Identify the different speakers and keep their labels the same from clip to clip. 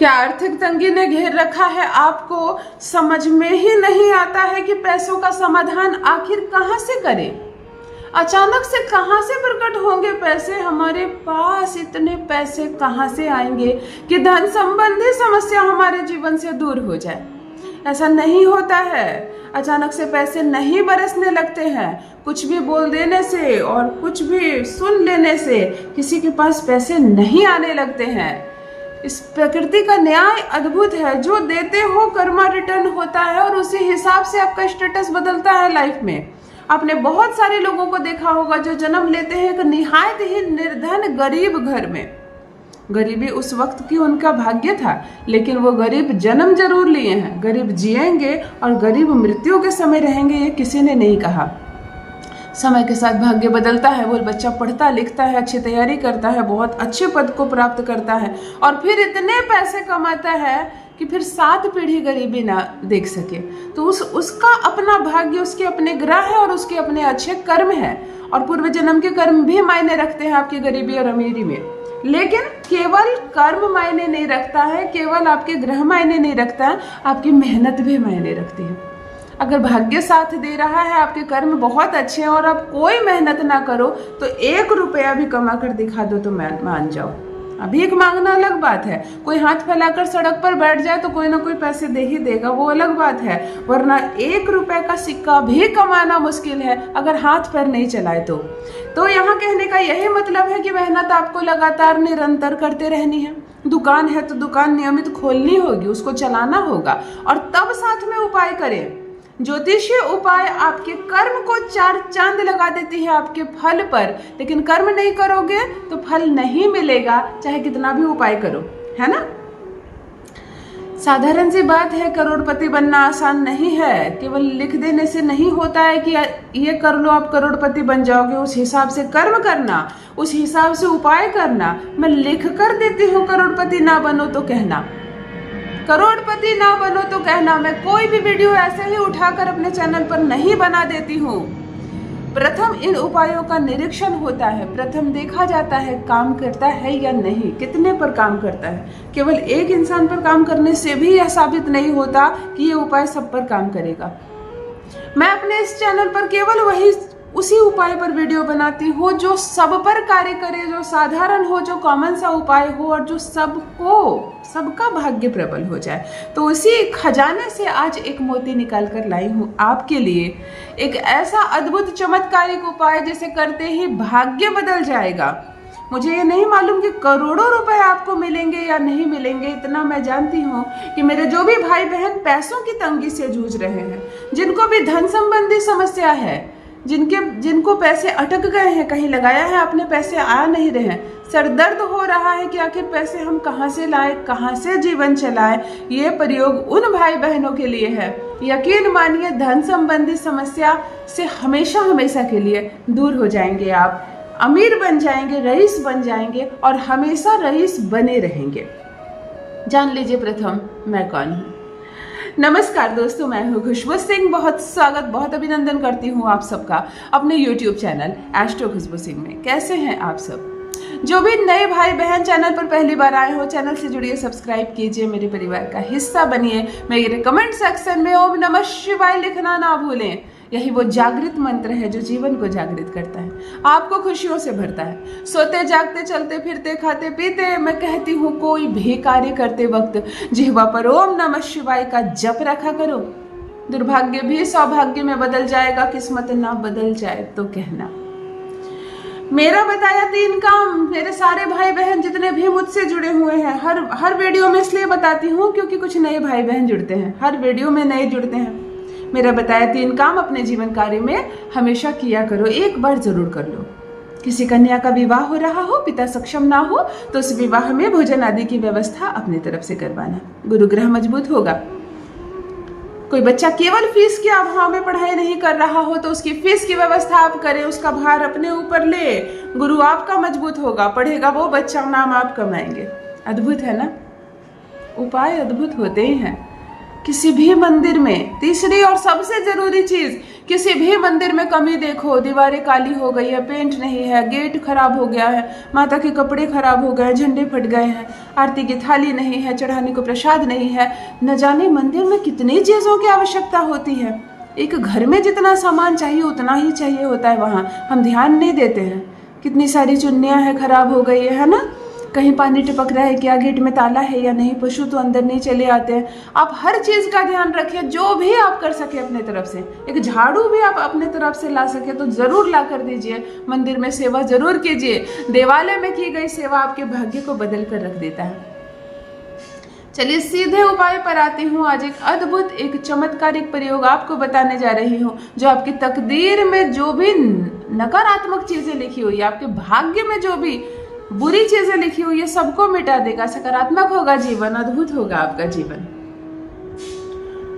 Speaker 1: क्या आर्थिक तंगी ने घेर रखा है आपको? समझ में ही नहीं आता है कि पैसों का समाधान आखिर कहां से करें। अचानक से कहां से प्रकट होंगे पैसे हमारे पास? इतने पैसे कहां से आएंगे कि धन संबंधी समस्या हमारे जीवन से दूर हो जाए? ऐसा नहीं होता है। अचानक से पैसे नहीं बरसने लगते हैं। कुछ भी बोल देने से और कुछ भी सुन लेने से किसी के पास पैसे नहीं आने लगते हैं। इस प्रकृति का न्याय अद्भुत है। जो देते हो कर्मा रिटर्न होता है और उसी हिसाब से आपका स्टेटस बदलता है लाइफ में। आपने बहुत सारे लोगों को देखा होगा जो जन्म लेते हैं एक निहायत ही निर्धन गरीब घर में। गरीबी उस वक्त की उनका भाग्य था, लेकिन वो गरीब जन्म जरूर लिए हैं। गरीब जिएंगे और गरीब मृत्यु के समय रहेंगे, ये किसी ने नहीं कहा। समय के साथ भाग्य बदलता है। वो बच्चा पढ़ता लिखता है, अच्छी तैयारी करता है, बहुत अच्छे पद को प्राप्त करता है और फिर इतने पैसे कमाता है कि फिर 7 पीढ़ी गरीबी ना देख सके। तो उसका अपना भाग्य, उसके अपने ग्रह है और उसके अपने अच्छे कर्म है। और पूर्व जन्म के कर्म भी मायने रखते हैं आपकी गरीबी और अमीरी में। लेकिन केवल कर्म मायने नहीं रखता है, केवल आपके ग्रह मायने नहीं रखता है, आपकी मेहनत भी मायने रखती है। अगर भाग्य साथ दे रहा है, आपके कर्म बहुत अच्छे हैं और आप कोई मेहनत ना करो तो 1 रुपया भी कमा कर दिखा दो तो मान जाओ। भीख मांगना अलग बात है। कोई हाथ फैलाकर सड़क पर बैठ जाए तो कोई ना कोई पैसे दे ही देगा, वो अलग बात है। वरना 1 रुपए का सिक्का भी कमाना मुश्किल है अगर हाथ पैर नहीं चलाए तो यहाँ कहने का यही मतलब है कि मेहनत आपको लगातार निरंतर करते रहनी है। दुकान है तो दुकान नियमित खोलनी होगी, उसको चलाना होगा और तब साथ में उपाय करें। ज्योतिषीय उपाय आपके कर्म को 4 चांद लगा देती है आपके फल पर, लेकिन कर्म नहीं करोगे तो फल नहीं मिलेगा, चाहे कितना भी उपाय करो, है ना। साधारण सी बात है, करोड़पति बनना आसान नहीं है। केवल लिख देने से नहीं होता है कि ये कर लो आप करोड़पति बन जाओगे। उस हिसाब से कर्म करना, उस हिसाब से उपाय करना। मैं लिख कर देती हूँ करोड़पति ना बनो तो कहना, करोड़पति ना बनो तो कहना। मैं कोई भी वीडियो ऐसे ही उठाकर अपने चैनल पर नहीं बना देती हूँ। प्रथम इन उपायों का निरीक्षण होता है। प्रथम देखा जाता है काम करता है या नहीं, कितने पर काम करता है। केवल एक इंसान पर काम करने से भी यह साबित नहीं होता कि ये उपाय सब पर काम करेगा। मैं अपने इस चैनल पर केवल उसी उपाय पर वीडियो बनाती हूँ जो सब पर कार्य करे, जो साधारण हो, जो कॉमन सा उपाय हो और जो सबका भाग्य प्रबल हो जाए। तो उसी खजाने से आज एक मोती निकाल कर लाई हूँ आपके लिए। एक ऐसा अद्भुत चमत्कारिक उपाय जिसे करते ही भाग्य बदल जाएगा। मुझे ये नहीं मालूम कि करोड़ों रुपए आपको मिलेंगे या नहीं मिलेंगे। इतना मैं जानती हूँ कि मेरे जो भी भाई बहन पैसों की तंगी से जूझ रहे हैं, जिनको भी धन संबंधी समस्या है, जिनको पैसे अटक गए हैं, कहीं लगाया है आपने पैसे आ नहीं रहे हैं, सर दर्द हो रहा है कि आखिर पैसे हम कहाँ से लाए, कहाँ से जीवन चलाए, ये प्रयोग उन भाई बहनों के लिए है। यकीन मानिए धन संबंधी समस्या से हमेशा हमेशा के लिए दूर हो जाएंगे। आप अमीर बन जाएंगे, रईस बन जाएंगे और हमेशा रईस बने रहेंगे। जान लीजिए प्रथम मैं कौन हूँ। नमस्कार दोस्तों, मैं हूँ खुशबू सिंह। बहुत स्वागत, बहुत अभिनंदन करती हूँ आप सबका अपने YouTube चैनल एस्ट्रो खुशबू सिंह में। कैसे हैं आप सब? जो भी नए भाई बहन चैनल पर पहली बार आए हो, चैनल से जुड़िए, सब्सक्राइब कीजिए, मेरे परिवार का हिस्सा बनिए। मेरे कमेंट सेक्शन में ओम नमः शिवाय लिखना ना भूलें। यही वो जागृत मंत्र है जो जीवन को जागृत करता है, आपको खुशियों से भरता है। सोते जागते, चलते फिरते, खाते पीते, मैं कहती हूँ कोई भी कार्य करते वक्त जिह्वा पर ओम नमः शिवाय का जप रखा करो। दुर्भाग्य भी सौभाग्य में बदल जाएगा, किस्मत ना बदल जाए तो कहना। मेरा बताया 3 काम मेरे सारे भाई बहन जितने भी मुझसे जुड़े हुए हैं, हर वीडियो में इसलिए बताती हूँ क्योंकि कुछ नए भाई बहन जुड़ते हैं, हर वीडियो में नए जुड़ते हैं। मेरा बताया 3 काम अपने जीवन कार्य में हमेशा किया करो, एक बार जरूर कर लो। किसी कन्या का विवाह हो रहा हो, पिता सक्षम ना हो तो उस विवाह में भोजन आदि की व्यवस्था अपनी तरफ से करवाना, गुरु ग्रह मजबूत होगा। कोई बच्चा केवल फीस के अभाव में पढ़ाई नहीं कर रहा हो तो उसकी फीस की व्यवस्था आप करें, उसका भार अपने ऊपर ले, गुरु आपका मजबूत होगा, पढ़ेगा वो बच्चा, नाम आप कमाएंगे। अद्भुत है ना, उपाय अद्भुत होते ही हैं। किसी भी मंदिर में, तीसरी और सबसे जरूरी चीज, किसी भी मंदिर में कमी देखो, दीवारें काली हो गई है, पेंट नहीं है, गेट खराब हो गया है, माता के कपड़े खराब हो गए, झंडे फट गए हैं, आरती की थाली नहीं है, चढ़ाने को प्रसाद नहीं है, न जाने मंदिर में कितनी चीजों की आवश्यकता होती है। एक घर में जितना सामान चाहिए उतना ही चाहिए होता है, वहाँ हम ध्यान नहीं देते हैं। कितनी सारी चुन्नियाँ हैं खराब हो गई है ना, कहीं पानी टपक रहा है क्या, गेट में ताला है या नहीं, पशु तो अंदर नहीं चले आते हैं। आप हर चीज का ध्यान रखिए, जो भी आप कर सके अपने तरफ से। एक झाड़ू भी आप अपने तरफ से ला सके तो जरूर ला कर दीजिए। मंदिर में सेवा जरूर कीजिए। देवालय में की गई सेवा आपके भाग्य को बदल कर रख देता है। चलिए सीधे उपाय पर आती हूँ। आज एक अद्भुत, एक चमत्कारिक प्रयोग आपको बताने जा रही हूँ, जो आपकी तकदीर में जो भी नकारात्मक चीजें लिखी हुई है, आपके भाग्य में जो भी बुरी चीजें लिखी हुई है, सबको मिटा देगा। सकारात्मक होगा जीवन, अद्भुत होगा आपका जीवन।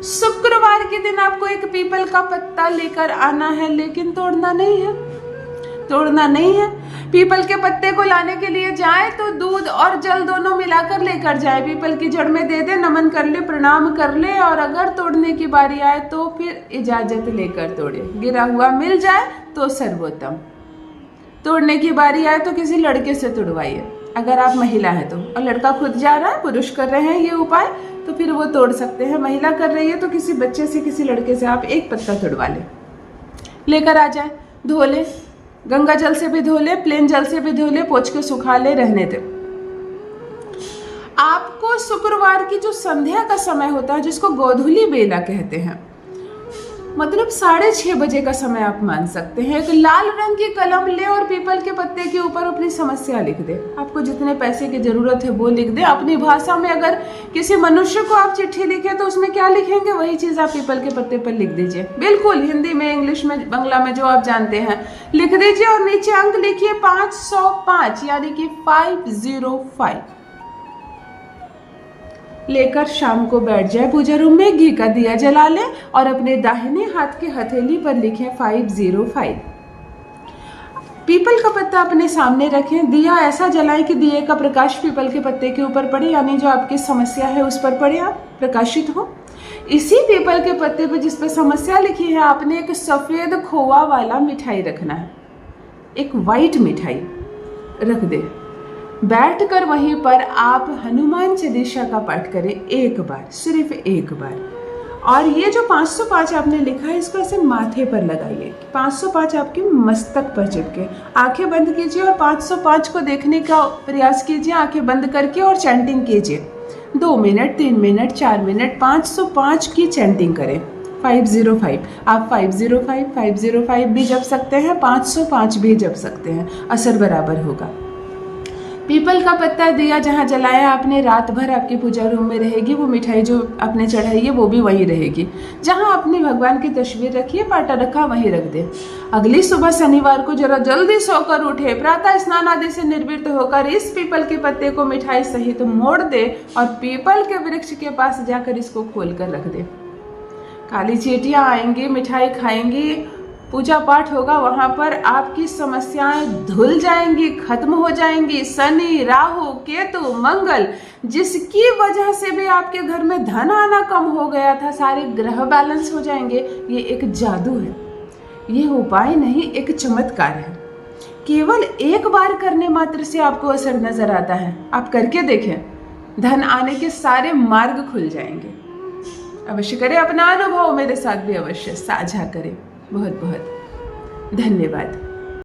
Speaker 1: शुक्रवार के दिन आपको एक पीपल का पत्ता लेकर आना है, लेकिन तोड़ना नहीं है, तोड़ना नहीं है। पीपल के पत्ते को लाने के लिए जाए तो दूध और जल दोनों मिलाकर लेकर जाए। पीपल की जड़ में दे दे, नमन कर ले, प्रणाम कर ले, और अगर तोड़ने की बारी आए तो फिर इजाजत लेकर तोड़े। गिरा हुआ मिल जाए तो सर्वोत्तम। तोड़ने की बारी आए तो किसी लड़के से तोड़वाइए, अगर आप महिला है तो, और लड़का खुद जा रहा है, पुरुष कर रहे हैं ये उपाय, तो फिर वो तोड़ सकते हैं। महिला कर रही है तो किसी बच्चे से, किसी लड़के से आप एक पत्ता तोड़वा ले, लेकर आ जाए, धो ले, गंगा जल से भी धो ले, प्लेन जल से भी धो ले, पोंछ के सुखा ले, रहने दे। आपको शुक्रवार की जो संध्या का समय होता है, जिसको गोधूली बेला कहते हैं, मतलब 6:30 बजे का समय आप मान सकते हैं, एक लाल रंग की कलम ले और पीपल के पत्ते के ऊपर अपनी समस्या लिख दे। आपको जितने पैसे की जरूरत है वो लिख दे अपनी भाषा में। अगर किसी मनुष्य को आप चिट्ठी लिखे तो उसमें क्या लिखेंगे, वही चीज आप पीपल के पत्ते पर लिख दीजिए। बिल्कुल हिंदी में, इंग्लिश में, बांग्ला में, जो आप जानते हैं लिख दीजिए। और नीचे अंक लिखिए 505, यानी कि 505। लेकर शाम को बैठ जाए पूजा रूम में, घी का दिया जला ले और अपने दाहिने हाथ के हथेली पर लिखें 505। पीपल का पत्ता अपने सामने रखें, दिया ऐसा जलाएं कि दिए का प्रकाश पीपल के पत्ते के ऊपर पड़े, यानी जो आपकी समस्या है उस पर पड़े, आप प्रकाशित हो। इसी पीपल के पत्ते पर जिस पर समस्या लिखी है, आपने एक सफेद खोवा वाला मिठाई रखना है, एक व्हाइट मिठाई रख दे। बैठकर वहीं पर आप हनुमान चालीसा का पाठ करें एक बार, सिर्फ एक बार। और ये जो 505 आपने लिखा है, इसको ऐसे माथे पर लगाइए, 505 आपके मस्तक पर चिपके। आंखें बंद कीजिए और 505 को देखने का प्रयास कीजिए, आंखें बंद करके, और चैंटिंग कीजिए 2 मिनट, 3 मिनट, 4 मिनट, 505 की चैंटिंग करें। 505, आप 505, 505 भी जप सकते हैं, 505 भी जप सकते हैं, असर बराबर होगा। पीपल का पत्ता दिया जहाँ जलाया आपने, रात भर आपकी पूजा रूम में रहेगी। वो मिठाई जो आपने चढ़ाई है वो भी वहीं रहेगी। जहाँ आपने भगवान की तस्वीर रखी है, पाटा रखा, वहीं रख दे। अगली सुबह शनिवार को जरा जल्दी सोकर उठे, प्रातः स्नान आदि से निर्वृत्त होकर इस पीपल के पत्ते को मिठाई सहित मोड़ दे और पीपल के वृक्ष के पास जाकर इसको खोल कर रख दे। काली चींटियां आएंगी, मिठाई खाएंगी, पूजा पाठ होगा, वहां पर आपकी समस्याएं धुल जाएंगी, खत्म हो जाएंगी। शनि, राहु, केतु, मंगल, जिसकी वजह से भी आपके घर में धन आना कम हो गया था, सारे ग्रह बैलेंस हो जाएंगे। ये एक जादू है, ये उपाय नहीं, एक चमत्कार है। केवल एक बार करने मात्र से आपको असर नजर आता है। आप करके देखें, धन आने के सारे मार्ग खुल जाएंगे। अवश्य करें, अपना अनुभव मेरे साथ भी अवश्य साझा करें। बहुत बहुत धन्यवाद।